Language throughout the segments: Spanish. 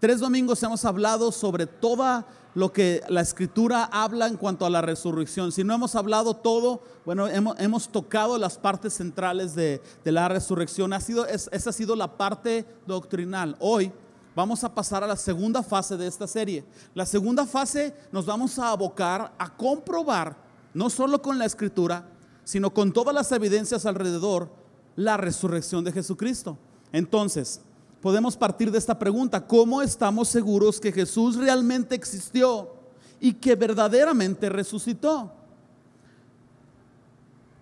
3 domingos hemos hablado sobre todo lo que la Escritura habla en cuanto a la resurrección. Si no hemos hablado todo, bueno, hemos tocado las partes centrales de la resurrección. Esa ha sido la parte doctrinal. Hoy vamos a pasar a la segunda fase de esta serie. La segunda fase nos vamos a abocar a comprobar, no solo con la Escritura, sino con todas las evidencias alrededor, la resurrección de Jesucristo. Entonces, podemos partir de esta pregunta: ¿cómo estamos seguros que Jesús realmente existió y que verdaderamente resucitó?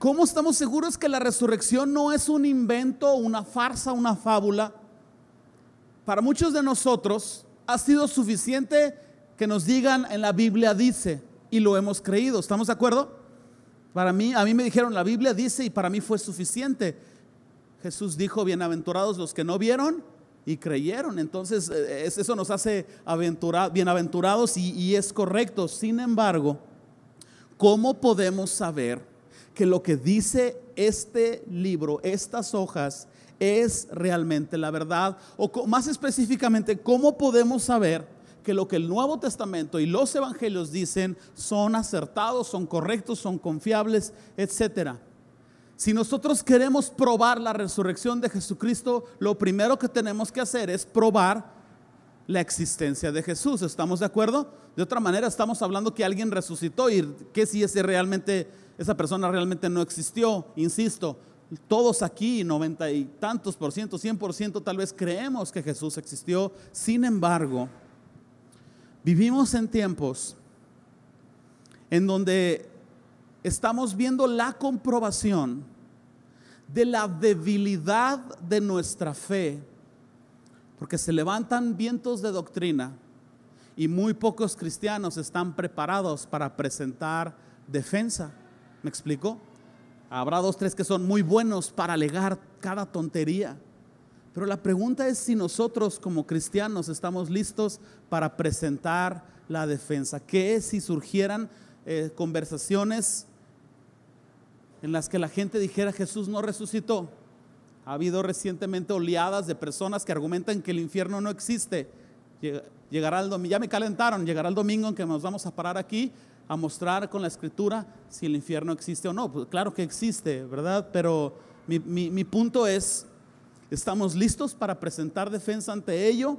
¿Cómo estamos seguros que la resurrección no es un invento, una farsa, una fábula? Para muchos de nosotros ha sido suficiente que nos digan en la Biblia dice, y lo hemos creído. ¿Estamos de acuerdo? A mí me dijeron la Biblia dice y para mí fue suficiente. Jesús dijo: bienaventurados los que no vieron y creyeron. Entonces eso nos hace bienaventurados y es correcto. Sin embargo, ¿cómo podemos saber que lo que dice este libro, estas hojas, es realmente la verdad? O más específicamente, ¿cómo podemos saber que lo que el Nuevo Testamento y los evangelios dicen son acertados, son correctos, son confiables, etcétera? Si nosotros queremos probar la resurrección de Jesucristo, lo primero que tenemos que hacer es probar la existencia de Jesús. ¿Estamos de acuerdo? De otra manera estamos hablando que alguien resucitó y que si esa persona realmente no existió. Insisto, todos aquí, 90 y tantos por ciento, 100% tal vez creemos que Jesús existió. Sin embargo, vivimos en tiempos en donde estamos viendo la comprobación de la debilidad de nuestra fe, porque se levantan vientos de doctrina y muy pocos cristianos están preparados para presentar defensa. ¿Me explico? Habrá 2, 3 que son muy buenos para alegar cada tontería, pero la pregunta es si nosotros como cristianos estamos listos para presentar la defensa. ¿Qué es si surgieran conversaciones en las que la gente dijera Jesús no resucitó? Ha habido recientemente oleadas de personas que argumentan que el infierno no existe. Llegará el domingo, ya me calentaron, llegará el domingo en que nos vamos a parar aquí a mostrar con la Escritura si el infierno existe o no. Pues claro que existe, ¿verdad? Pero mi punto es, ¿estamos listos para presentar defensa ante ello?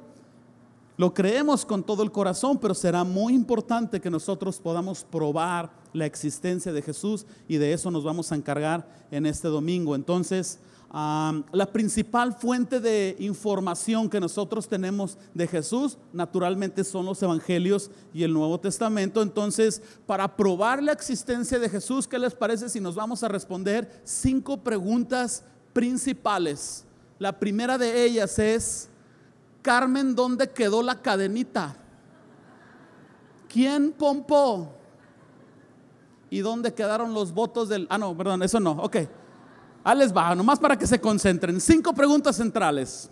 Lo creemos con todo el corazón, pero será muy importante que nosotros podamos probar la existencia de Jesús, y de eso nos vamos a encargar en este domingo. Entonces, la principal fuente de información que nosotros tenemos de Jesús, naturalmente, son los evangelios y el Nuevo Testamento. Entonces, para probar la existencia de Jesús, ¿qué les parece si nos vamos a responder 5 preguntas principales? La primera de ellas es: Carmen, ¿dónde quedó la cadenita? ¿Quién pompó? ¿Y dónde quedaron los votos del...? No, perdón, eso no, ok. Ahí les va, nomás para que se concentren. 5 preguntas centrales.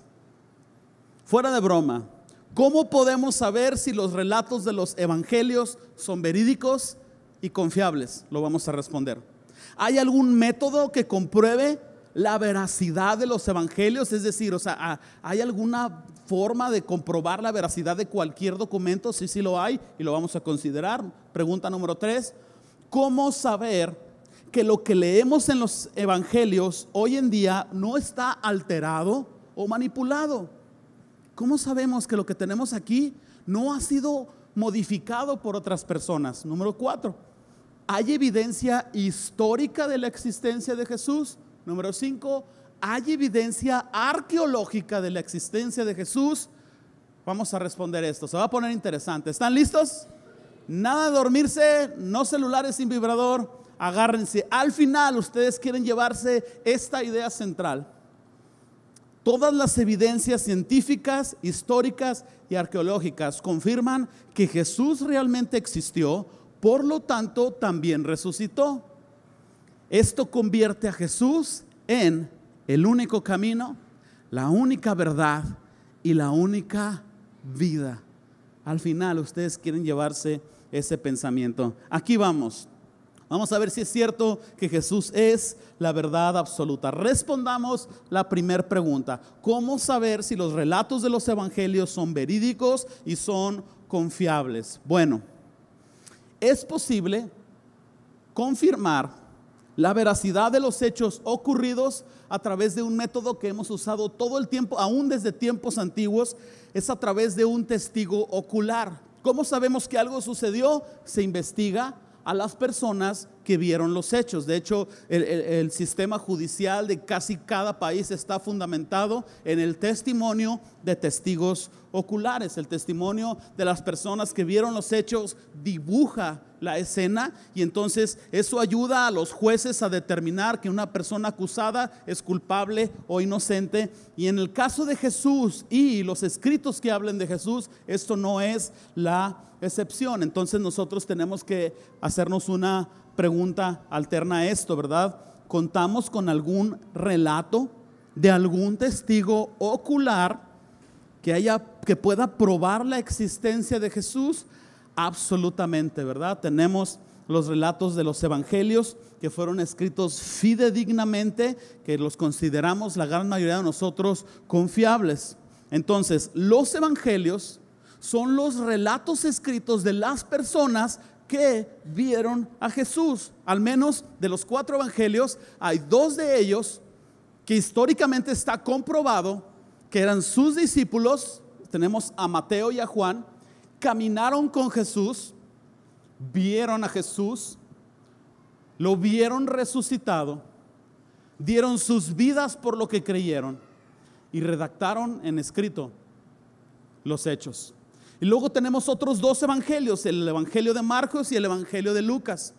Fuera de broma, ¿cómo podemos saber si los relatos de los evangelios son verídicos y confiables? Lo vamos a responder. ¿Hay algún método que compruebe la veracidad de los evangelios? Es decir, ¿hay alguna forma de comprobar la veracidad de cualquier documento? Sí lo hay y lo vamos a considerar. Pregunta número 3: ¿cómo saber que lo que leemos en los evangelios hoy en día no está alterado o manipulado? ¿Cómo sabemos que lo que tenemos aquí no ha sido modificado por otras personas? Número 4: ¿hay evidencia histórica de la existencia de Jesús? Número 5: ¿hay evidencia arqueológica de la existencia de Jesús? Vamos a responder esto, se va a poner interesante. ¿Están listos? Nada de dormirse, no celulares sin vibrador, agárrense. Al final ustedes quieren llevarse esta idea central: todas las evidencias científicas, históricas y arqueológicas confirman que Jesús realmente existió, por lo tanto también resucitó. Esto convierte a Jesús en el único camino, la única verdad y la única vida. Al final ustedes quieren llevarse ese pensamiento. Aquí vamos. Vamos a ver si es cierto que Jesús es la verdad absoluta. Respondamos la primera pregunta: ¿cómo saber si los relatos de los evangelios son verídicos y son confiables? Bueno, es posible confirmar la veracidad de los hechos ocurridos a través de un método que hemos usado todo el tiempo, aún desde tiempos antiguos. Es a través de un testigo ocular. ¿Cómo sabemos que algo sucedió? Se investiga a las personas que vieron los hechos. De hecho, el sistema judicial de casi cada país está fundamentado en el testimonio de testigos oculares. El testimonio de las personas que vieron los hechos dibuja la escena, y entonces eso ayuda a los jueces a determinar que una persona acusada es culpable o inocente. Y en el caso de Jesús y los escritos que hablen de Jesús, esto no es la excepción. Entonces nosotros tenemos que hacernos una pregunta alterna a esto, ¿verdad? ¿Contamos con algún relato de algún testigo ocular que pueda probar la existencia de Jesús? Absolutamente, ¿verdad? Tenemos los relatos de los evangelios que fueron escritos fidedignamente, que los consideramos la gran mayoría de nosotros confiables. Entonces, los evangelios son los relatos escritos de las personas que vieron a Jesús. Al menos de los 4 evangelios, hay 2 de ellos que históricamente está comprobado que eran sus discípulos. Tenemos a Mateo y a Juan. Caminaron con Jesús, vieron a Jesús, lo vieron resucitado, dieron sus vidas por lo que creyeron y redactaron en escrito los hechos. Y luego tenemos otros 2 evangelios, el evangelio de Marcos y el evangelio de Lucas.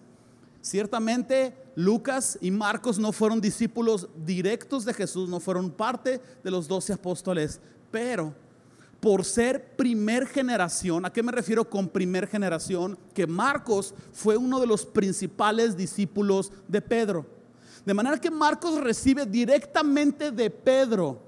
Ciertamente Lucas y Marcos no fueron discípulos directos de Jesús, no fueron parte de los 12 apóstoles, pero por ser primer generación. ¿A qué me refiero con primer generación? Que Marcos fue uno de los principales discípulos de Pedro. De manera que Marcos recibe directamente de Pedro,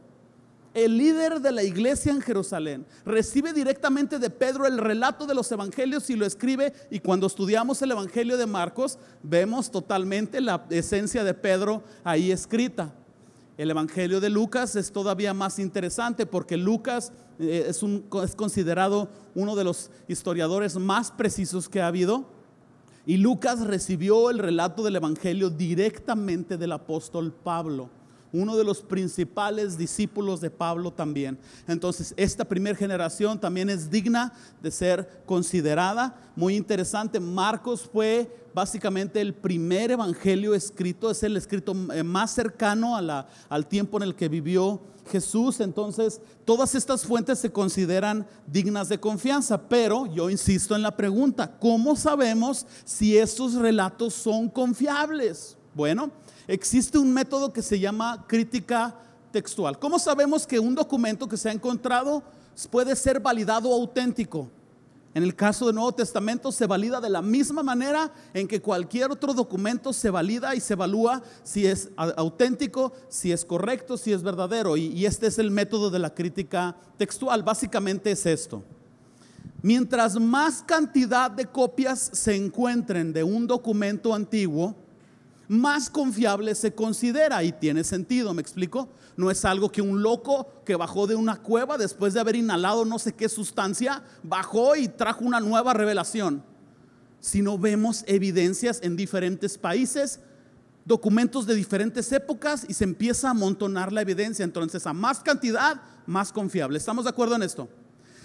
el líder de la iglesia en Jerusalén. Recibe directamente de Pedro el relato de los evangelios y lo escribe. Y cuando estudiamos el evangelio de Marcos, vemos totalmente la esencia de Pedro ahí escrita. El evangelio de Lucas es todavía más interesante porque Lucas es considerado uno de los historiadores más precisos que ha habido, y Lucas recibió el relato del evangelio directamente del apóstol Pablo, uno de los principales discípulos de Pablo también. Entonces esta primera generación también es digna de ser considerada. Muy interesante, Marcos fue básicamente el primer evangelio escrito, es el escrito más cercano al tiempo en el que vivió Jesús. Entonces todas estas fuentes se consideran dignas de confianza, pero yo insisto en la pregunta: ¿cómo sabemos si estos relatos son confiables? Bueno, existe un método que se llama crítica textual. ¿Cómo sabemos que un documento que se ha encontrado puede ser validado o auténtico? En el caso del Nuevo Testamento se valida de la misma manera en que cualquier otro documento se valida y se evalúa si es auténtico, si es correcto, si es verdadero. Y este es el método de la crítica textual. Básicamente es esto: mientras más cantidad de copias se encuentren de un documento antiguo, más confiable se considera. Y tiene sentido, ¿me explico? No es algo que un loco que bajó de una cueva después de haber inhalado no sé qué sustancia, bajó y trajo una nueva revelación. Sino vemos evidencias en diferentes países, documentos de diferentes épocas, y se empieza a amontonar la evidencia. Entonces, a más cantidad, más confiable. ¿Estamos de acuerdo en esto?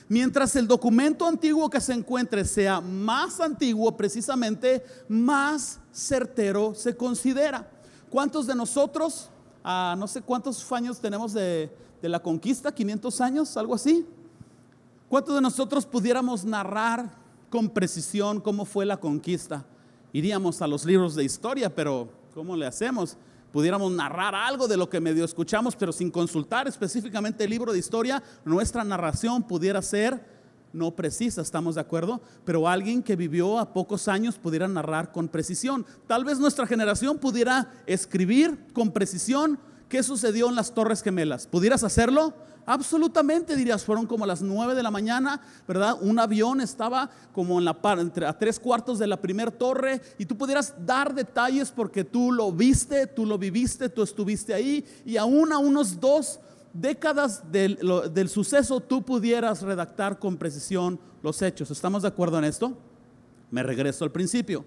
Mientras el documento antiguo que se encuentre sea más antiguo, precisamente más certero se considera. ¿Cuántos de nosotros, no sé cuántos años tenemos de la conquista? ¿500 años? ¿Algo así? ¿Cuántos de nosotros pudiéramos narrar con precisión cómo fue la conquista? Iríamos a los libros de historia, pero ¿cómo le hacemos? Pudiéramos narrar algo de lo que medio escuchamos, pero sin consultar específicamente el libro de historia, nuestra narración pudiera ser no precisa. ¿Estamos de acuerdo? Pero alguien que vivió a pocos años pudiera narrar con precisión. Tal vez nuestra generación pudiera escribir con precisión ¿Qué sucedió en las Torres Gemelas? ¿Pudieras hacerlo? Absolutamente, dirías, fueron como a las 9 de la mañana, ¿verdad? Un avión estaba como en entre a 3/4 de la primera torre, y tú pudieras dar detalles porque tú lo viste, tú lo viviste, tú estuviste ahí, y aún a unos 2 décadas del suceso tú pudieras redactar con precisión los hechos. ¿Estamos de acuerdo en esto? Me regreso al principio.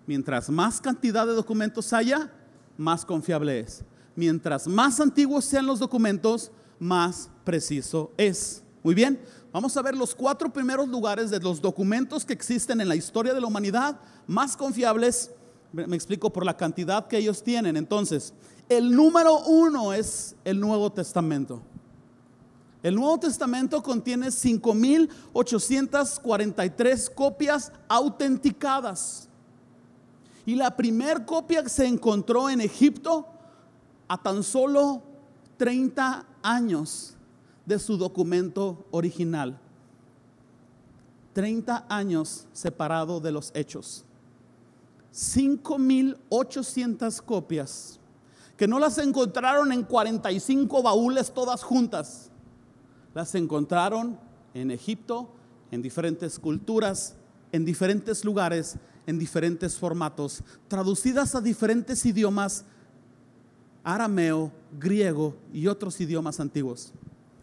Mientras más cantidad de documentos haya, más confiable es. Mientras más antiguos sean los documentos, más preciso es. Muy bien, vamos a ver los 4 primeros lugares de los documentos que existen en la historia de la humanidad más confiables. Me explico, por la cantidad que ellos tienen. Entonces, el número 1 es el Nuevo Testamento. El Nuevo Testamento contiene 5,843 copias autenticadas. Y la primera copia que se encontró en Egipto a tan solo 30 años de su documento original. 30 años separado de los hechos. 5,800 copias que no las encontraron en 45 baúles todas juntas. Las encontraron en Egipto, en diferentes culturas, en diferentes lugares, en diferentes formatos, traducidas a diferentes idiomas: arameo, griego y otros idiomas antiguos.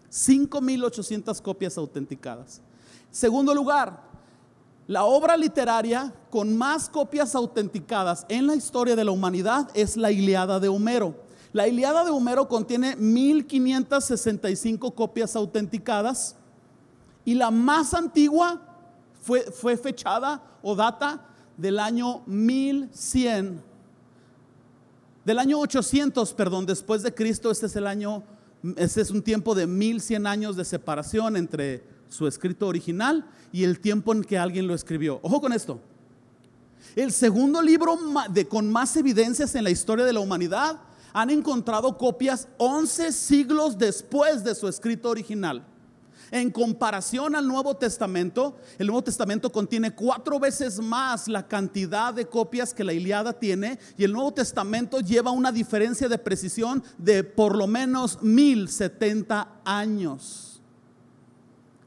5,800 copias autenticadas. Segundo lugar, la obra literaria con más copias autenticadas en la historia de la humanidad es la Ilíada de Homero. La Ilíada de Homero contiene 1,565 copias autenticadas, y la más antigua fue fechada o data del año 1100, del año 800, perdón, después de Cristo. Este es un tiempo de 1,100 años de separación entre su escrito original y el tiempo en que alguien lo escribió. Ojo con esto. El segundo libro con más evidencias en la historia de la humanidad han encontrado copias 11 siglos después de su escrito original. En comparación al Nuevo Testamento, el Nuevo Testamento contiene 4 veces más la cantidad de copias que la Ilíada tiene, y el Nuevo Testamento lleva una diferencia de precisión de por lo menos 1,070 años.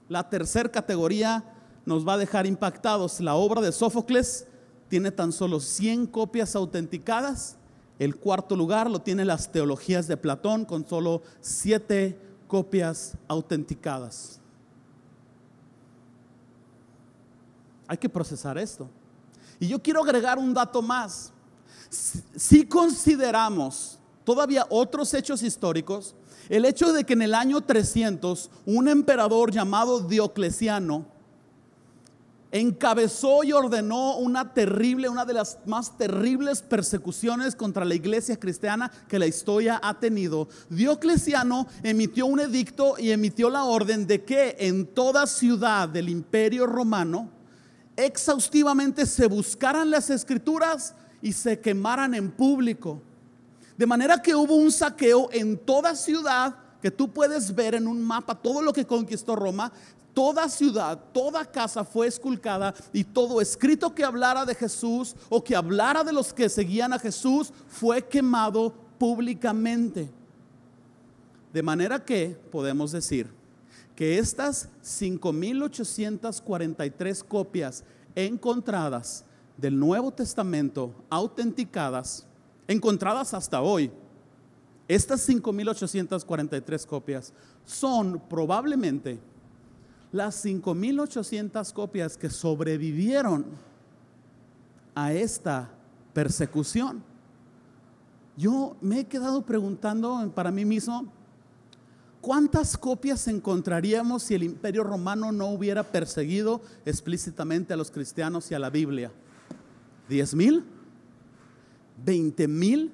La tercera categoría nos va a dejar impactados. La obra de Sófocles tiene tan solo 100 copias autenticadas. El cuarto lugar lo tiene las teologías de Platón, con solo 7 copias autenticadas. Hay que procesar esto. Y yo quiero agregar un dato más. Si consideramos todavía otros hechos históricos, el hecho de que en el año 300 un emperador llamado Diocleciano encabezó y ordenó una de las más terribles persecuciones contra la iglesia cristiana que la historia ha tenido. Diocleciano emitió un edicto y emitió la orden de que en toda ciudad del Imperio Romano exhaustivamente se buscaran las escrituras y se quemaran en público. De manera que hubo un saqueo en toda ciudad, que tú puedes ver en un mapa todo lo que conquistó Roma. Toda ciudad, toda casa fue esculcada, y todo escrito que hablara de Jesús o que hablara de los que seguían a Jesús fue quemado públicamente. De manera que podemos decir que estas 5,843 copias encontradas del Nuevo Testamento, autenticadas, encontradas hasta hoy, estas 5,843 copias son probablemente las 5,800 copias que sobrevivieron a esta persecución. Yo me he quedado preguntando para mí mismo, ¿cuántas copias encontraríamos si el Imperio Romano no hubiera perseguido explícitamente a los cristianos y a la Biblia? ¿10,000? ¿20,000?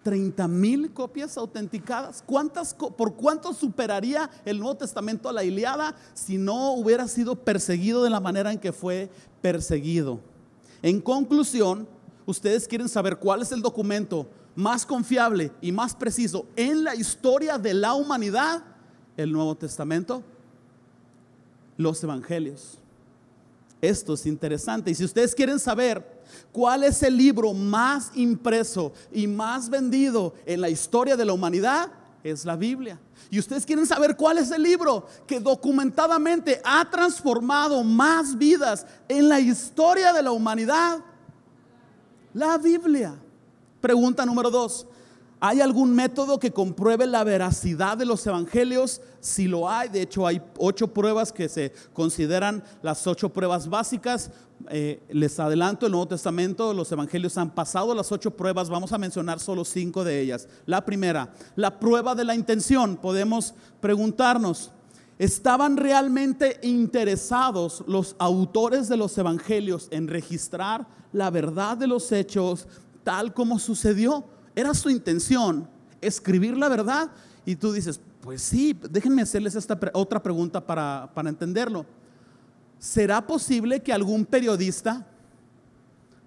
¿30,000 copias autenticadas? ¿Por cuánto superaría el Nuevo Testamento a la Ilíada si no hubiera sido perseguido de la manera en que fue perseguido? En conclusión, ustedes quieren saber cuál es el documento más confiable y más preciso en la historia de la humanidad. El Nuevo Testamento, los evangelios. esto es interesante. Y si ustedes quieren saber cuál es el libro más impreso y más vendido en la historia de la humanidad, es la Biblia. Y ustedes quieren saber cuál es el libro que documentadamente ha transformado más vidas en la historia de la humanidad, la Biblia. Pregunta número 2: ¿hay algún método que compruebe la veracidad de los evangelios? Sí lo hay. De hecho, hay 8 pruebas que se consideran las 8 pruebas básicas. Les adelanto, el Nuevo Testamento, los evangelios han pasado las 8 pruebas. Vamos a mencionar solo 5 de ellas. La primera, la prueba de la intención. Podemos preguntarnos: ¿estaban realmente interesados los autores de los evangelios en registrar la verdad de los hechos tal como sucedió? ¿Era su intención escribir la verdad? Y tú dices, pues sí. Déjenme hacerles esta otra pregunta para entenderlo. ¿Será posible que algún periodista,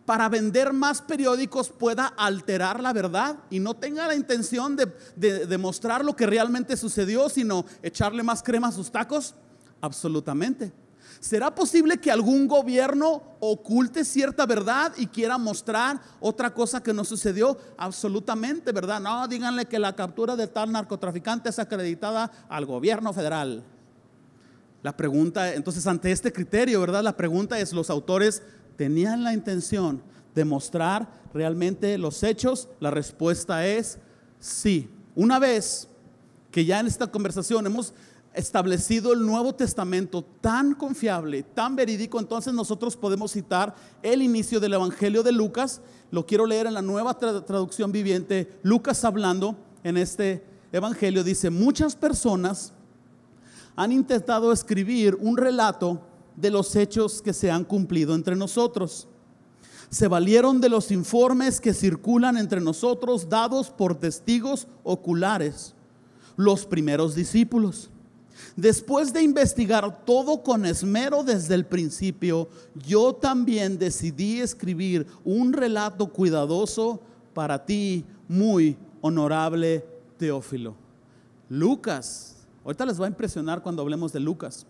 para vender más periódicos, pueda alterar la verdad y no tenga la intención de mostrar lo que realmente sucedió, sino echarle más crema a sus tacos? Absolutamente. ¿Será posible que algún gobierno oculte cierta verdad y quiera mostrar otra cosa que no sucedió? Absolutamente, ¿verdad? No, díganle que la captura de tal narcotraficante es acreditada al gobierno federal. La pregunta, entonces, ante este criterio, ¿verdad? La pregunta es, ¿los autores tenían la intención de mostrar realmente los hechos? La respuesta es sí. Una vez que ya en esta conversación hemos establecido el Nuevo Testamento tan confiable, tan verídico, entonces nosotros podemos citar el inicio del Evangelio de Lucas. Lo quiero leer en la Nueva Traducción Viviente. Lucas, hablando en este Evangelio, dice: muchas personas han intentado escribir un relato de los hechos que se han cumplido entre nosotros. Se valieron de los informes que circulan entre nosotros, dados por testigos oculares, los primeros discípulos. Después de investigar todo con esmero desde el principio, yo también decidí escribir un relato cuidadoso para ti, muy honorable Teófilo. Lucas, ahorita les va a impresionar cuando hablemos de Lucas,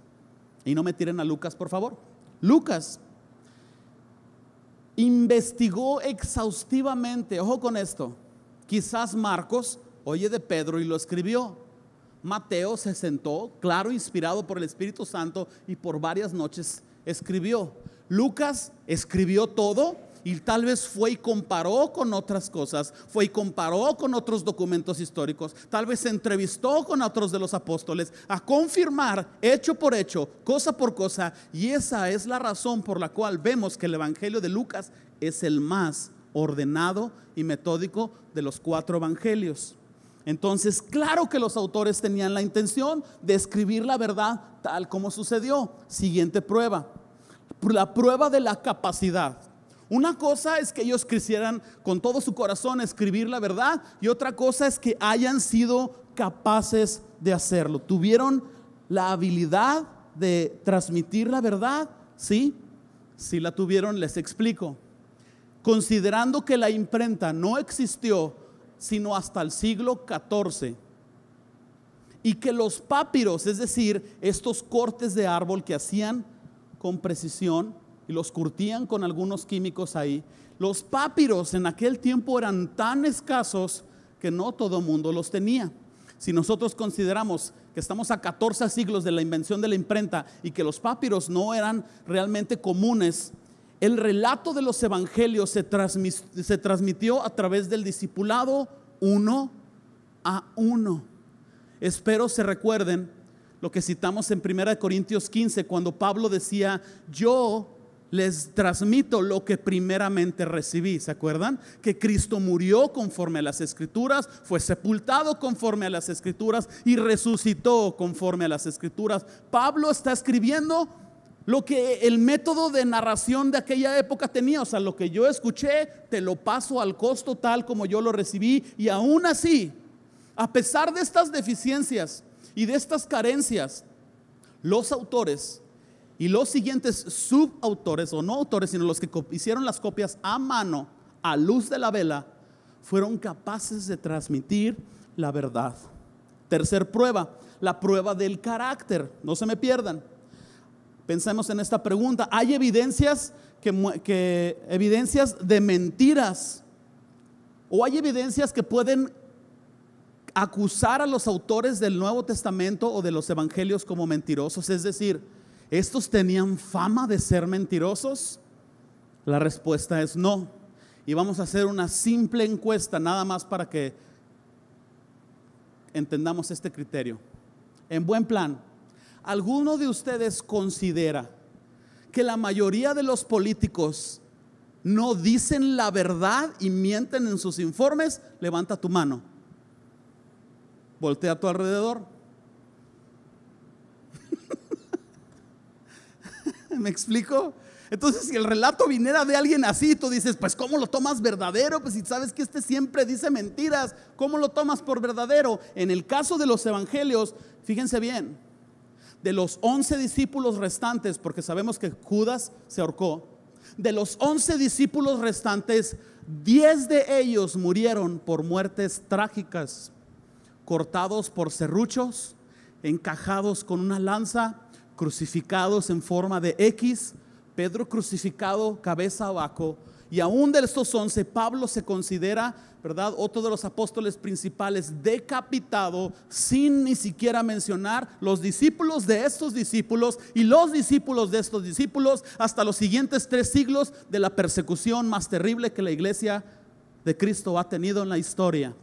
y no me tiren a Lucas, por favor. Lucas investigó exhaustivamente, ojo con esto. Quizás Marcos oye de Pedro y lo escribió. Mateo se sentó, claro, inspirado por el Espíritu Santo, y por varias noches escribió. Lucas escribió todo y tal vez fue y comparó con otras cosas, fue y comparó con otros documentos históricos, tal vez se entrevistó con otros de los apóstoles a confirmar hecho por hecho, cosa por cosa, y esa es la razón por la cual vemos que el Evangelio de Lucas es el más ordenado y metódico de los 4 evangelios. Entonces, claro que los autores tenían la intención de escribir la verdad tal como sucedió. Siguiente prueba, la prueba de la capacidad. Una cosa es que ellos quisieran con todo su corazón escribir la verdad, y otra cosa es que hayan sido capaces de hacerlo. ¿Tuvieron la habilidad de transmitir la verdad? Sí, sí la tuvieron. Les explico. Considerando que la imprenta no existió sino hasta el siglo XIV, y que los papiros, es decir, estos cortes de árbol que hacían con precisión y los curtían con algunos químicos ahí, los papiros en aquel tiempo eran tan escasos que no todo mundo los tenía. Si nosotros consideramos que estamos a 14 siglos de la invención de la imprenta y que los papiros no eran realmente comunes, el relato de los evangelios se transmitió a través del discipulado 1 a 1. Espero se recuerden lo que citamos en 1 Corintios 15, cuando Pablo decía: yo les transmito lo que primeramente recibí. ¿Se acuerdan? Que Cristo murió conforme a las Escrituras, fue sepultado conforme a las Escrituras y resucitó conforme a las Escrituras. Pablo está escribiendo lo que el método de narración de aquella época tenía. O sea, lo que yo escuché te lo paso al costo tal como yo lo recibí. Y aún así, a pesar de estas deficiencias y de estas carencias, los autores y los siguientes subautores, o no autores, sino los que hicieron las copias a mano, a luz de la vela, fueron capaces de transmitir la verdad. Tercer prueba, la prueba del carácter. No se me pierdan. Pensemos en esta pregunta. ¿Hay evidencias evidencias de mentiras? ¿O hay evidencias que pueden acusar a los autores del Nuevo Testamento o de los evangelios como mentirosos? Es decir, ¿estos tenían fama de ser mentirosos? La respuesta es no. Y vamos a hacer una simple encuesta nada más para que entendamos este criterio. En buen plan, ¿alguno de ustedes considera que la mayoría de los políticos no dicen la verdad y mienten en sus informes? Levanta tu mano. Voltea a tu alrededor. ¿Me explico? Entonces, si el relato viniera de alguien así, tú dices, pues ¿cómo lo tomas verdadero? Pues si sabes que este siempre dice mentiras, ¿cómo lo tomas por verdadero? En el caso de los evangelios, fíjense bien, de los 11 discípulos restantes, porque sabemos que Judas se ahorcó, de los 11 discípulos restantes, 10 de ellos murieron por muertes trágicas, cortados por serruchos, encajados con una lanza, crucificados en forma de X, Pedro crucificado cabeza abajo. Y aún de estos 11, Pablo se considera, ¿verdad?, otro de los apóstoles principales, decapitado, sin ni siquiera mencionar los discípulos de estos discípulos y los discípulos de estos discípulos, hasta los siguientes 3 siglos de la persecución más terrible que la iglesia de Cristo ha tenido en la historia.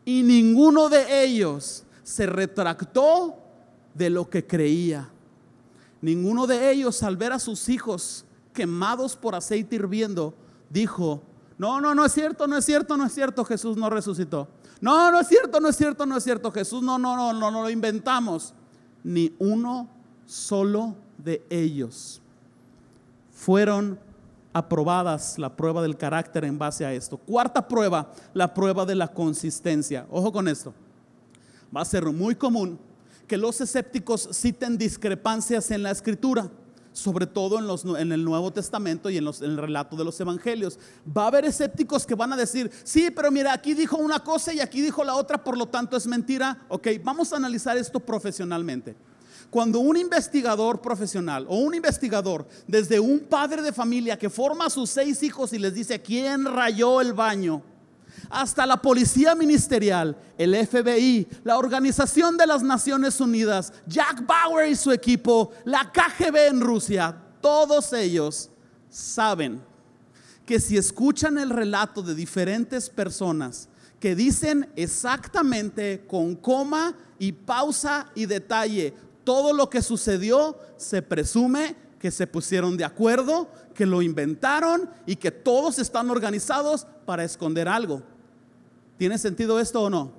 Y ninguno de ellos se retractó de lo que creía. Ninguno de ellos, al ver a sus hijos quemados por aceite hirviendo, dijo: no es cierto, Jesús no resucitó. No es cierto, Jesús no lo inventamos. Ni uno solo de ellos. Fueron aprobadas la prueba del carácter en base a esto. Cuarta prueba, la prueba de la consistencia. Ojo con esto. Va a ser muy común que los escépticos citen discrepancias en la escritura, sobre todo en el Nuevo Testamento y en el relato de los evangelios. Va a haber escépticos que van a decir: sí, pero mira, aquí dijo una cosa y aquí dijo la otra, por lo tanto es mentira. Ok, vamos a analizar esto profesionalmente. Cuando un investigador profesional o un investigador, desde un padre de familia que forma a sus 6 hijos y les dice quién rayó el baño, hasta la policía ministerial, el FBI, la Organización de las Naciones Unidas, Jack Bauer y su equipo, la KGB en Rusia, todos ellos saben que si escuchan el relato de diferentes personas que dicen exactamente con coma y pausa y detalle todo lo que sucedió, se presume que se pusieron de acuerdo, que lo inventaron y que todos están organizados para esconder algo. ¿Tiene sentido esto o no?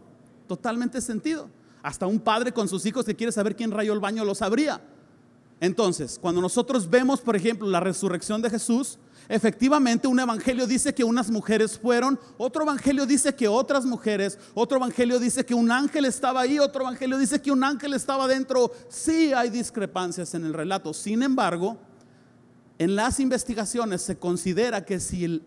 Totalmente sentido. Hasta un padre con sus hijos que quiere saber quién rayó el baño lo sabría. Entonces, cuando nosotros vemos, por ejemplo, la resurrección de Jesús, efectivamente un evangelio dice que unas mujeres fueron, otro evangelio dice que otras mujeres, otro evangelio dice que un ángel estaba ahí, otro evangelio dice que un ángel estaba dentro. Sí hay discrepancias en el relato. Sin embargo, en las investigaciones se considera que si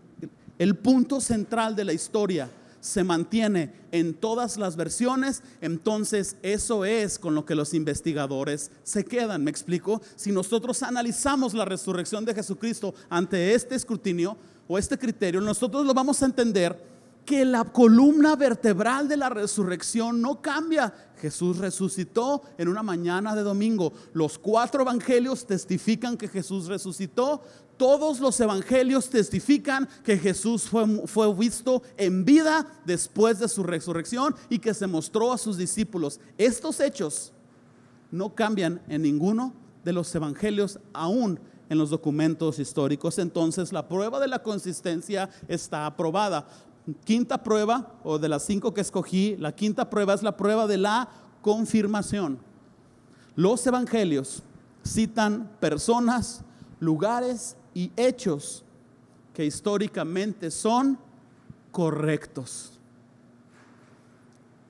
el punto central de la historia se mantiene en todas las versiones, entonces eso es con lo que los investigadores se quedan. ¿Me explico? Si nosotros analizamos la resurrección de Jesucristo ante este escrutinio o este criterio, nosotros lo vamos a entender que la columna vertebral de la resurrección no cambia. Jesús resucitó en una mañana de domingo. Los 4 evangelios testifican que Jesús resucitó. Todos los evangelios testifican que Jesús fue visto en vida después de su resurrección y que se mostró a sus discípulos. Estos hechos no cambian en ninguno de los evangelios, aún en los documentos históricos. Entonces la prueba de la consistencia está aprobada. Quinta prueba, o de las 5 que escogí, la quinta prueba es la prueba de la confirmación. Los evangelios citan personas, lugares y hechos que históricamente son correctos.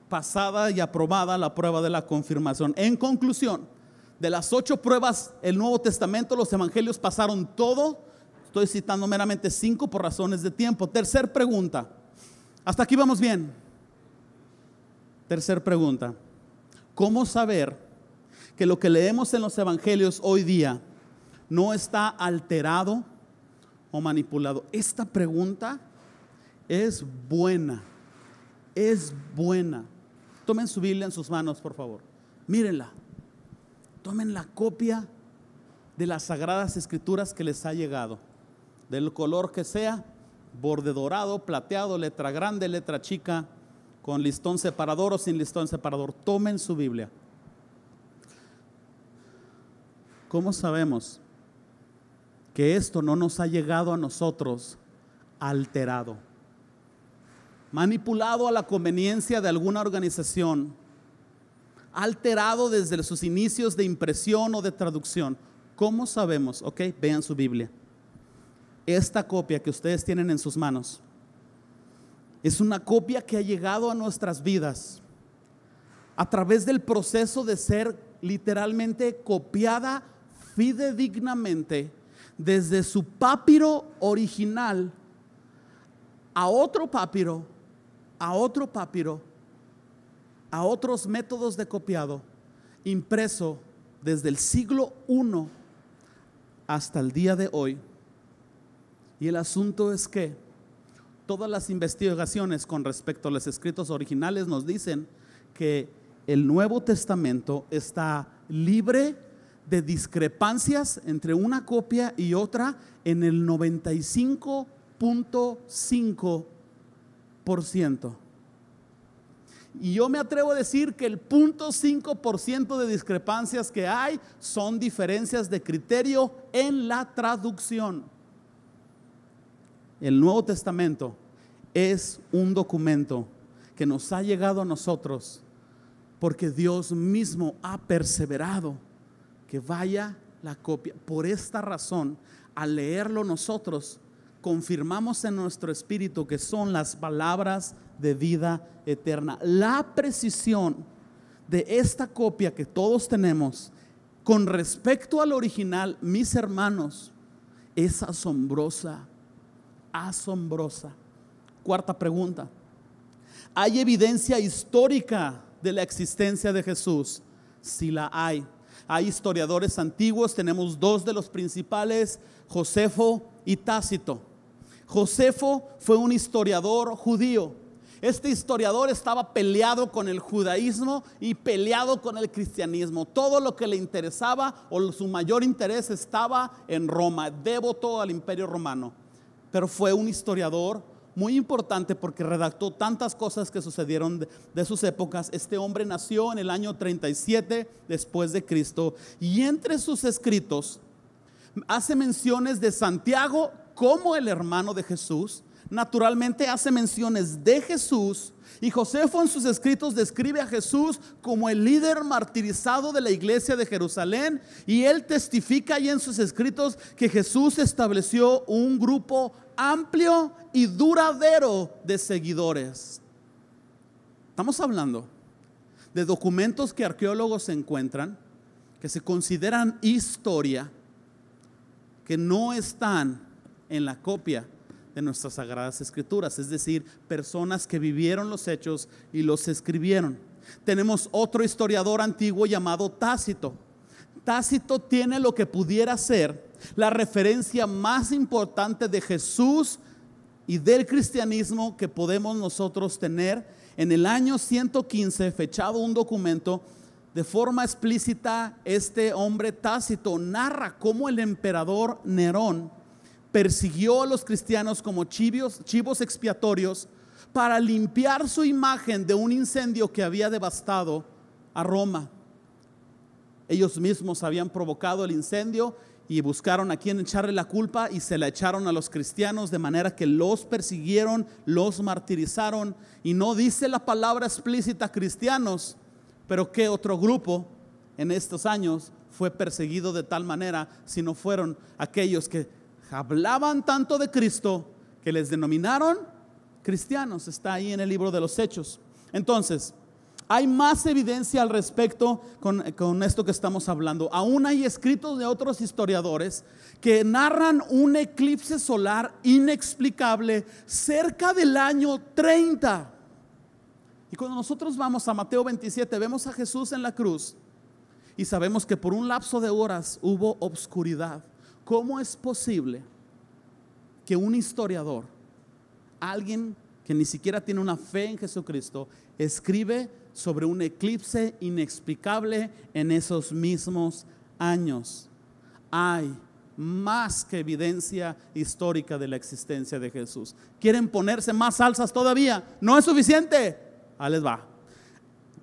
Pasada y aprobada la prueba de la confirmación. En conclusión, de las 8 pruebas del Nuevo Testamento, los evangelios pasaron todo. Estoy citando meramente 5 por razones de tiempo. Tercer pregunta. Hasta aquí vamos bien. Tercer pregunta. ¿Cómo saber que lo que leemos en los evangelios hoy día no está alterado o manipulado. Esta pregunta es buena, es buena. Tomen su Biblia en sus manos, por favor. Mírenla. Tomen la copia de las Sagradas Escrituras que les ha llegado, del color que sea, borde dorado, plateado, letra grande, letra chica, con listón separador o sin listón separador. Tomen su Biblia. ¿Cómo sabemos que esto no nos ha llegado a nosotros alterado, manipulado a la conveniencia de alguna organización, alterado desde sus inicios de impresión o de traducción? ¿Cómo sabemos? Ok, vean su Biblia. Esta copia que ustedes tienen en sus manos es una copia que ha llegado a nuestras vidas a través del proceso de ser literalmente copiada fidedignamente desde su papiro original a otro papiro, a otro papiro, a otros métodos de copiado, impreso desde el siglo I hasta el día de hoy. Y el asunto es que todas las investigaciones con respecto a los escritos originales nos dicen que el Nuevo Testamento está libre de discrepancias entre una copia y otra en el 95.5%. Y yo me atrevo a decir que el 0.5% de discrepancias que hay son diferencias de criterio en la traducción. El Nuevo Testamento es un documento que nos ha llegado a nosotros porque Dios mismo ha perseverado que vaya la copia. Por esta razón, al leerlo nosotros confirmamos en nuestro espíritu que son las palabras de vida eterna. La precisión de esta copia que todos tenemos con respecto al original, mis hermanos, es asombrosa, asombrosa. Cuarta pregunta: ¿hay evidencia histórica de la existencia de Jesús? Sí la hay. Hay historiadores antiguos, tenemos dos de los principales, Josefo y Tácito. Josefo fue un historiador judío. Este historiador estaba peleado con el judaísmo y peleado con el cristianismo. Todo lo que le interesaba o su mayor interés estaba en Roma, devoto al imperio romano. Pero fue un historiador muy importante porque redactó tantas cosas que sucedieron de sus épocas. Este hombre nació en el año 37 después de Cristo y entre sus escritos hace menciones de Santiago como el hermano de Jesús. Naturalmente hace menciones de Jesús, y Josefo en sus escritos describe a Jesús como el líder martirizado de la iglesia de Jerusalén, y él testifica ahí en sus escritos que Jesús estableció un grupo amplio y duradero de seguidores. Estamos hablando de documentos que arqueólogos encuentran, que se consideran historia, que no están en la copia de nuestras Sagradas Escrituras, es decir, personas que vivieron los hechos y los escribieron. Tenemos otro historiador antiguo llamado Tácito. Tácito tiene lo que pudiera ser la referencia más importante de Jesús y del cristianismo que podemos nosotros tener. En el año 115, fechado un documento, de forma explícita, este hombre Tácito narra cómo el emperador Nerón persiguió a los cristianos como chivos expiatorios para limpiar su imagen de un incendio que había devastado a Roma. Ellos mismos habían provocado el incendio y buscaron a quien echarle la culpa, y se la echaron a los cristianos, de manera que los persiguieron, los martirizaron. Y no dice la palabra explícita cristianos, pero ¿qué otro grupo en estos años fue perseguido de tal manera si no fueron aquellos que hablaban tanto de Cristo que les denominaron cristianos? Está ahí en el libro de los Hechos. Entonces, hay más evidencia al respecto con esto que estamos hablando. Aún hay escritos de otros historiadores que narran un eclipse solar inexplicable cerca del año 30. Y cuando nosotros vamos a Mateo 27, vemos a Jesús en la cruz y sabemos que por un lapso de horas hubo obscuridad. ¿cómo es posible que un historiador, alguien que ni siquiera tiene una fe en Jesucristo, escribe sobre un eclipse inexplicable en esos mismos años? Hay más que evidencia histórica de la existencia de Jesús. ¿Quieren ponerse más salsas todavía? ¿No es suficiente? Ahí les va.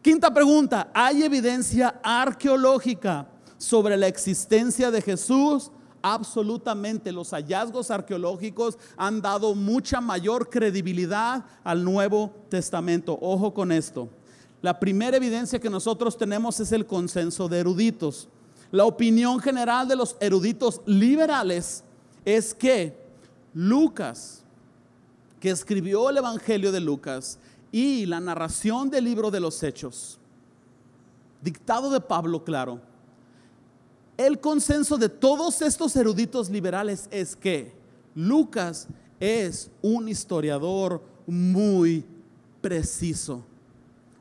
Quinta pregunta: ¿hay evidencia arqueológica sobre la existencia de Jesús? Absolutamente. Los hallazgos arqueológicos han dado mucha mayor credibilidad al Nuevo Testamento. Ojo con esto. La primera evidencia que nosotros tenemos es el consenso de eruditos. La opinión general de los eruditos liberales es que Lucas, que escribió el Evangelio de Lucas, y la narración del libro de los Hechos, dictado de Pablo, claro, el consenso de todos estos eruditos liberales es que Lucas es un historiador muy preciso.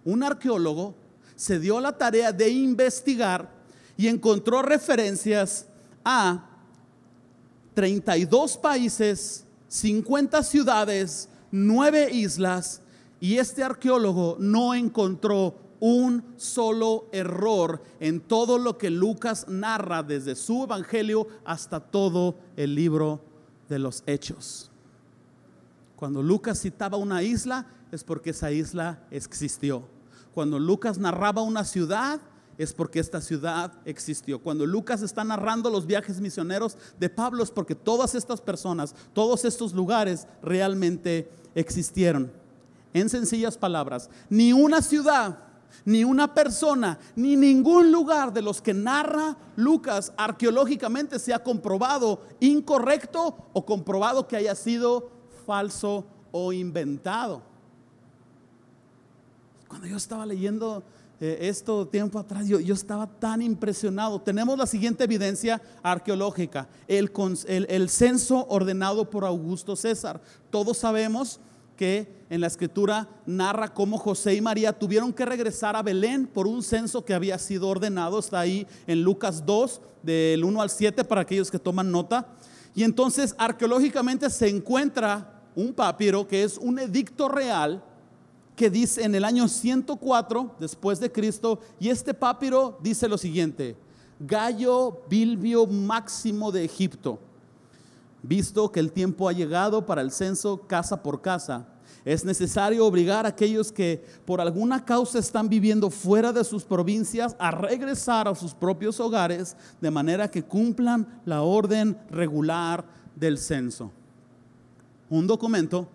Un arqueólogo se dio la tarea de investigar y encontró referencias a 32 países, 50 ciudades, 9 islas, y este arqueólogo no encontró un solo error en todo lo que Lucas narra desde su evangelio hasta todo el libro de los Hechos. Cuando Lucas citaba una isla, es porque esa isla existió. Cuando Lucas narraba una ciudad, es porque esta ciudad existió. Cuando Lucas está narrando los viajes misioneros de Pablo, es porque todas estas personas, todos estos lugares realmente existieron. En sencillas palabras, ni una ciudad, ni una persona, ni ningún lugar de los que narra Lucas arqueológicamente se ha comprobado incorrecto o comprobado que haya sido falso o inventado. Cuando yo estaba leyendo esto tiempo atrás, yo estaba tan impresionado. Tenemos la siguiente evidencia arqueológica: el censo ordenado por Augusto César. Todos sabemos que en la escritura narra cómo José y María tuvieron que regresar a Belén por un censo que había sido ordenado. Está ahí en Lucas 2, del 1 al 7, para aquellos que toman nota. Y entonces arqueológicamente se encuentra un papiro que es un edicto real que dice en el año 104 después de Cristo, y este papiro dice lo siguiente: Gallo Bilbio Máximo de Egipto, visto que el tiempo ha llegado para el censo casa por casa, es necesario obligar a aquellos que por alguna causa están viviendo fuera de sus provincias a regresar a sus propios hogares, de manera que cumplan la orden regular del censo. Un documento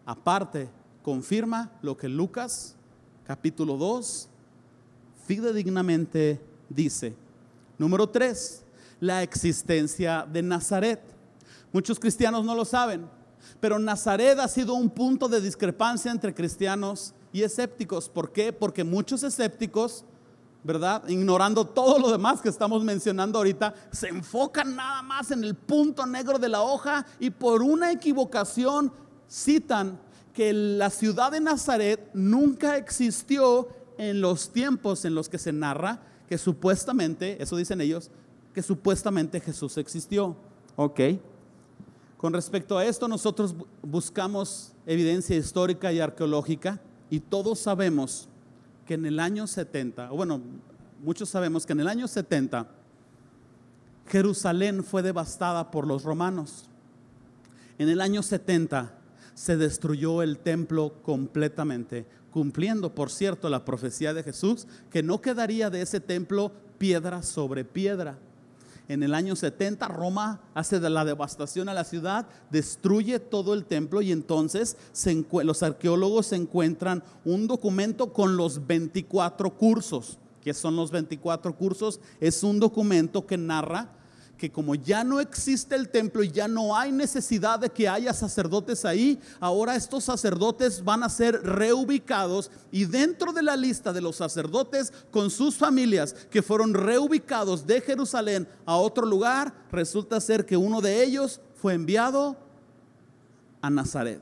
aparte confirma lo que Lucas capítulo 2 fidedignamente dice. Número 3, la existencia de Nazaret. Muchos cristianos no lo saben, pero Nazaret ha sido un punto de discrepancia entre cristianos y escépticos. ¿Por qué? Porque muchos escépticos, ¿verdad?, ignorando todo lo demás que estamos mencionando ahorita, se enfocan nada más en el punto negro de la hoja y por una equivocación citan que la ciudad de Nazaret nunca existió en los tiempos en los que se narra que supuestamente, eso dicen ellos, que supuestamente Jesús existió. Ok. Con respecto a esto, nosotros buscamos evidencia histórica y arqueológica, y todos sabemos que en el año 70, bueno, muchos sabemos que en el año 70 Jerusalén fue devastada por los romanos. En el año 70 se destruyó el templo completamente, cumpliendo, por cierto, la profecía de Jesús, que no quedaría de ese templo piedra sobre piedra. En el año 70 Roma hace de la devastación a la ciudad, destruye todo el templo, y entonces los arqueólogos encuentran un documento con los 24 cursos. ¿Qué son los 24 cursos? Es un documento que narra que como ya no existe el templo y ya no hay necesidad de que haya sacerdotes ahí, ahora estos sacerdotes van a ser reubicados, y dentro de la lista de los sacerdotes con sus familias que fueron reubicados de Jerusalén a otro lugar, resulta ser que uno de ellos fue enviado a Nazaret.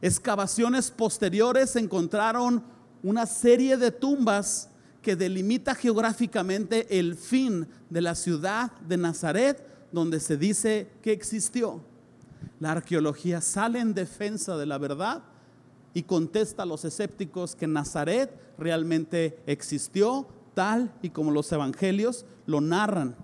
Excavaciones posteriores encontraron una serie de tumbas que delimita geográficamente el fin de la ciudad de Nazaret, donde se dice que existió. La arqueología sale en defensa de la verdad y contesta a los escépticos que Nazaret realmente existió, tal y como los evangelios lo narran.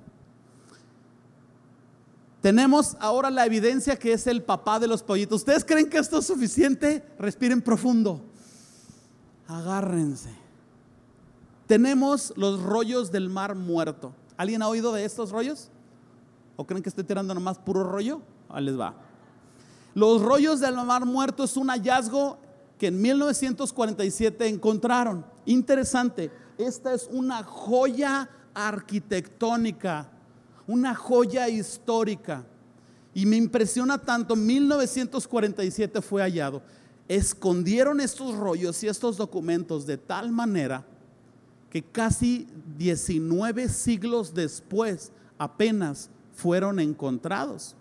Tenemos ahora la evidencia que es el papá de los pollitos. ¿Ustedes creen que esto es suficiente? Respiren profundo. Agárrense. Tenemos los rollos del Mar Muerto. ¿Alguien ha oído de estos rollos? ¿O creen que estoy tirando nomás puro rollo? Ahí les va. Los rollos del Mar Muerto es un hallazgo que en 1947 encontraron. Interesante. Esta es una joya arquitectónica, una joya histórica. Y me impresiona tanto. 1947 fue hallado. Escondieron estos rollos y estos documentos de tal manera que casi 19 siglos después apenas fueron encontrados.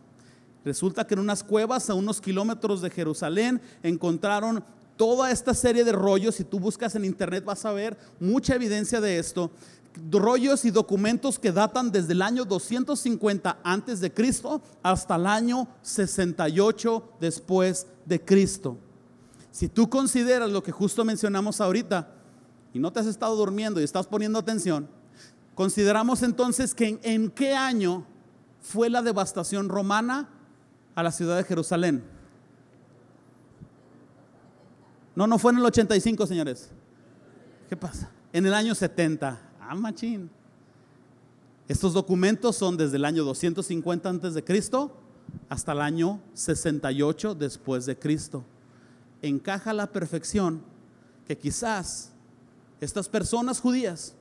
Resulta que en unas cuevas a unos kilómetros de Jerusalén encontraron toda esta serie de rollos. Si tú buscas en internet vas a ver mucha evidencia de esto. Rollos y documentos que datan desde el año 250 antes de Cristo hasta el año 68 después de Cristo. Si tú consideras lo que justo mencionamos ahorita y no te has estado durmiendo y estás poniendo atención, consideramos entonces que en qué año fue la devastación romana a la ciudad de Jerusalén. No fue en el 85, señores. ¿Qué pasa? En el año 70. Machín. Estos documentos son desde el año 250 antes de Cristo hasta el año 68 después de Cristo. Encaja a la perfección que quizás estas personas judías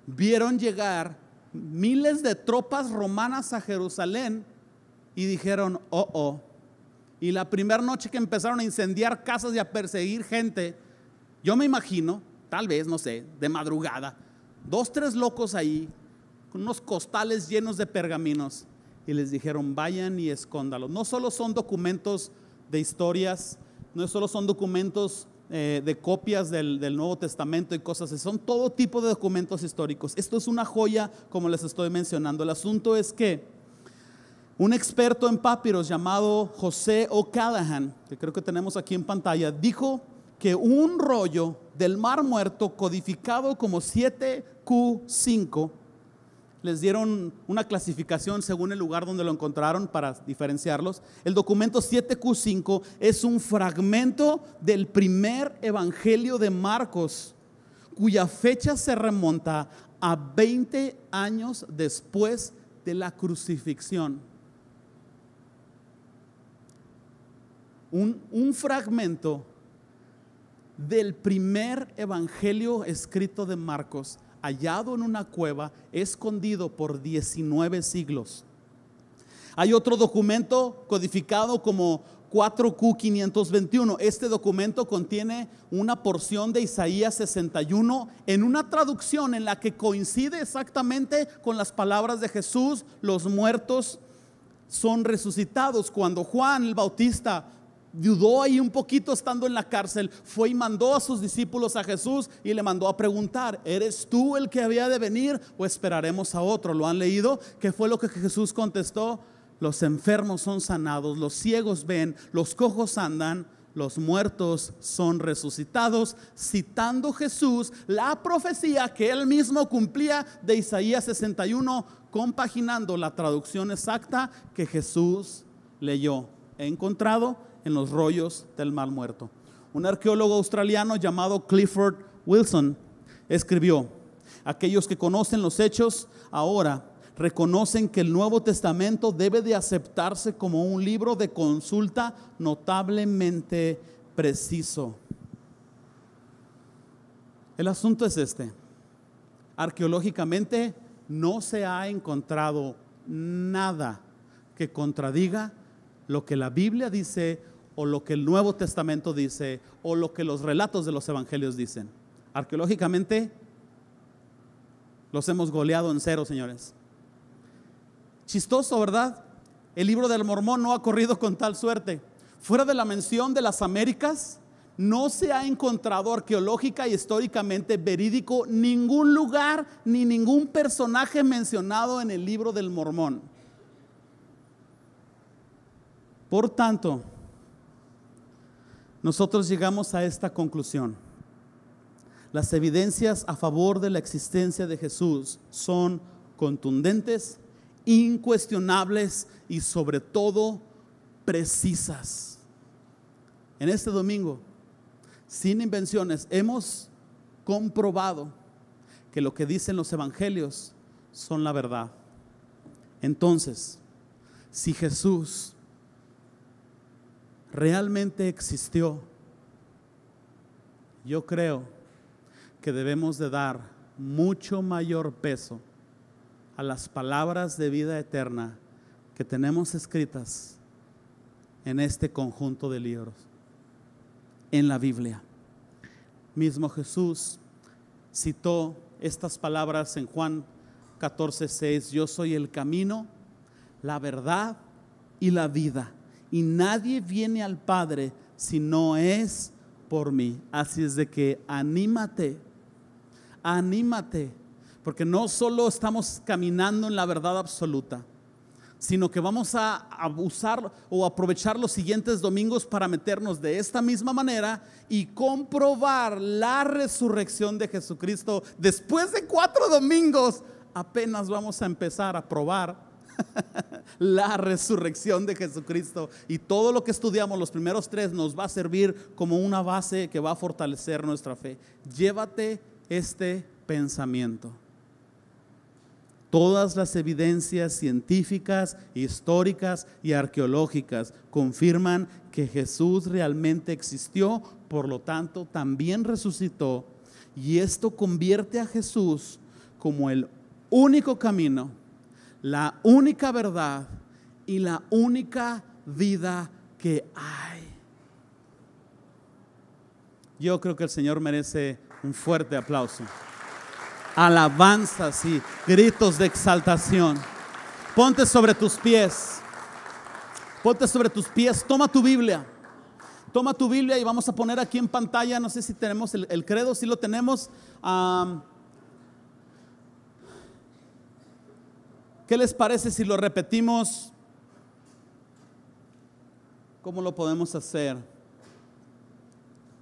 vieron llegar miles de tropas romanas a Jerusalén y dijeron, y la primera noche que empezaron a incendiar casas y a perseguir gente, yo me imagino, tal vez, no sé, de madrugada, 2, 3 locos ahí con unos costales llenos de pergaminos y les dijeron, vayan y escóndalos. No solo son documentos de historias, no solo son documentos de copias del Nuevo Testamento y cosas así, son todo tipo de documentos históricos. Esto es una joya, como les estoy mencionando. El asunto es que un experto en papiros llamado José O'Callaghan, que creo que tenemos aquí en pantalla, dijo que un rollo del Mar Muerto codificado como 7Q5, les dieron una clasificación según el lugar donde lo encontraron para diferenciarlos. El documento 7Q5 es un fragmento del primer evangelio de Marcos, cuya fecha se remonta a 20 años después de la crucifixión. Un fragmento del primer evangelio escrito de Marcos, hallado en una cueva, escondido por 19 siglos. Hay otro documento codificado como 4Q521. Este documento contiene una porción de Isaías 61 en una traducción en la que coincide exactamente con las palabras de Jesús: los muertos son resucitados. Cuando Juan el Bautista dudó ahí un poquito estando en la cárcel, fue y mandó a sus discípulos a Jesús y le mandó a preguntar, ¿eres tú el que había de venir o esperaremos a otro? ¿Lo han leído? ¿Qué fue lo que Jesús contestó? Los enfermos son sanados, los ciegos ven, los cojos andan, los muertos son resucitados, citando Jesús la profecía que él mismo cumplía de Isaías 61, compaginando la traducción exacta que Jesús leyó. He encontrado en los rollos del Mar Muerto. Un arqueólogo australiano llamado Clifford Wilson escribió: aquellos que conocen los hechos ahora reconocen que el Nuevo Testamento debe de aceptarse como un libro de consulta notablemente preciso. El asunto es este: arqueológicamente no se ha encontrado nada que contradiga lo que la Biblia dice, o lo que el Nuevo Testamento dice, o lo que los relatos de los evangelios dicen. Arqueológicamente los hemos goleado en cero, señores. Chistoso, ¿verdad? El libro del Mormón no ha corrido con tal suerte. Fuera de la mención de las Américas, no se ha encontrado arqueológica y históricamente verídico ningún lugar ni ningún personaje mencionado en el libro del Mormón. Por tanto, nosotros llegamos a esta conclusión: las evidencias a favor de la existencia de Jesús son contundentes, incuestionables y sobre todo precisas. En este domingo, sin invenciones, hemos comprobado que lo que dicen los evangelios son la verdad. Entonces, si Jesús realmente existió, yo creo que debemos de dar mucho mayor peso a las palabras de vida eterna que tenemos escritas en este conjunto de libros, en la Biblia. Mismo Jesús citó estas palabras en Juan 14:6: yo soy el camino, la verdad y la vida, y nadie viene al Padre si no es por mí. Así es de que anímate, porque no solo estamos caminando en la verdad absoluta, sino que vamos a usar o aprovechar los siguientes domingos para meternos de esta misma manera y comprobar la resurrección de Jesucristo. Después de 4 domingos apenas vamos a empezar a probar la resurrección de Jesucristo, y todo lo que estudiamos los primeros 3 nos va a servir como una base que va a fortalecer nuestra fe. Llévate este pensamiento: todas las evidencias científicas, históricas y arqueológicas confirman que Jesús realmente existió, por lo tanto también resucitó, y esto convierte a Jesús como el único camino, la única verdad y la única vida que hay. Yo creo que el Señor merece un fuerte aplauso, alabanzas y gritos de exaltación. Ponte sobre tus pies. Toma tu Biblia y vamos a poner aquí en pantalla, no sé si tenemos el credo, si lo tenemos. ¿Qué les parece si lo repetimos? ¿Cómo lo podemos hacer?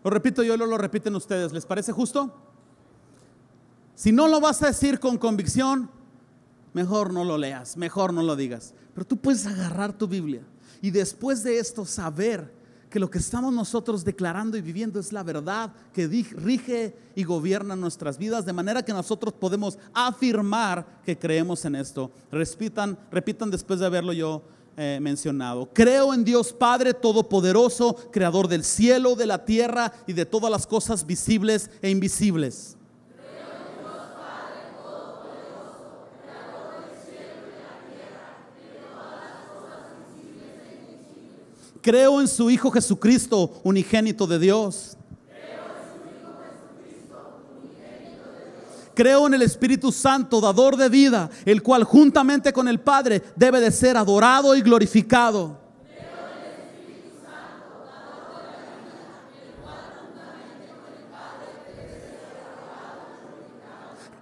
Lo repito yo, lo repiten ustedes. ¿Les parece justo? Si no lo vas a decir con convicción, mejor no lo leas, mejor no lo digas. Pero tú puedes agarrar tu Biblia y después de esto saber que lo que estamos nosotros declarando y viviendo es la verdad que rige y gobierna nuestras vidas, de manera que nosotros podemos afirmar que creemos en esto. Repitan después de haberlo yo mencionado. Creo en Dios Padre Todopoderoso, creador del cielo, de la tierra y de todas las cosas visibles e invisibles. Creo en su Hijo Jesucristo, unigénito de Dios. Creo en el Espíritu Santo, dador de vida, el cual juntamente con el Padre debe de ser adorado y glorificado.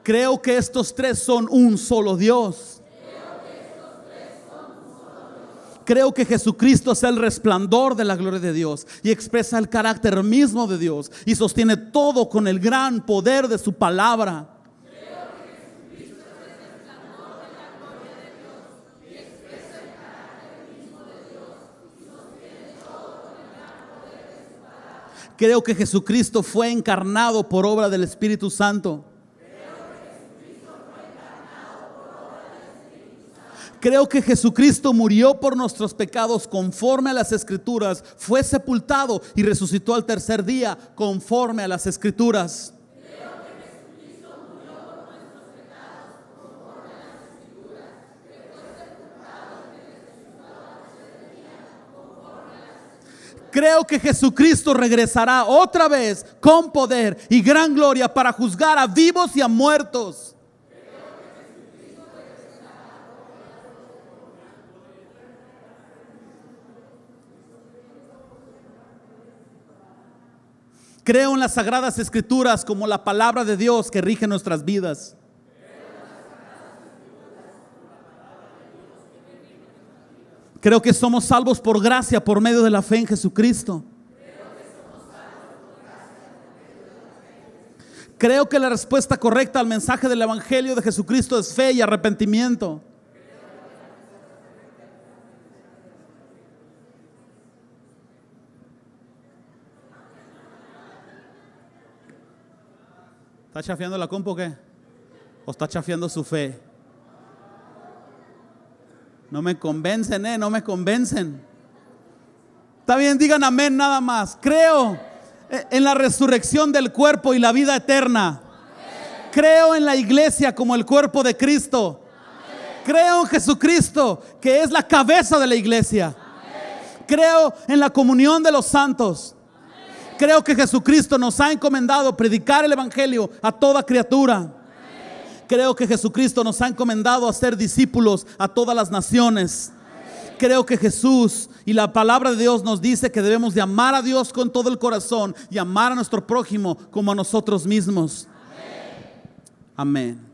Creo que estos 3 son un solo Dios. Creo que Jesucristo es el resplandor de la gloria de Dios y expresa el carácter mismo de Dios y sostiene todo con el gran poder de su palabra. Creo que Jesucristo fue encarnado por obra del Espíritu Santo. Creo que Jesucristo murió por nuestros pecados conforme a las Escrituras, fue sepultado y resucitó al tercer día conforme a las Escrituras. Creo que Jesucristo regresará otra vez con poder y gran gloria para juzgar a vivos y a muertos. Creo en las sagradas escrituras como la palabra de Dios que rige nuestras vidas. Creo que somos salvos por gracia por medio de la fe en Jesucristo. Creo que la respuesta correcta al mensaje del Evangelio de Jesucristo es fe y arrepentimiento. ¿Está chafiando la compu o qué? ¿O está chafiando su fe? No me convencen, no me convencen. Está bien, digan amén nada más. Creo en la resurrección del cuerpo y la vida eterna. Creo en la iglesia como el cuerpo de Cristo. Creo en Jesucristo, que es la cabeza de la iglesia. Creo en la comunión de los santos. Creo que Jesucristo nos ha encomendado predicar el evangelio a toda criatura. Creo que Jesucristo nos ha encomendado a ser discípulos a todas las naciones. Creo que Jesús y la palabra de Dios nos dice que debemos de amar a Dios con todo el corazón y amar a nuestro prójimo como a nosotros mismos. Amén.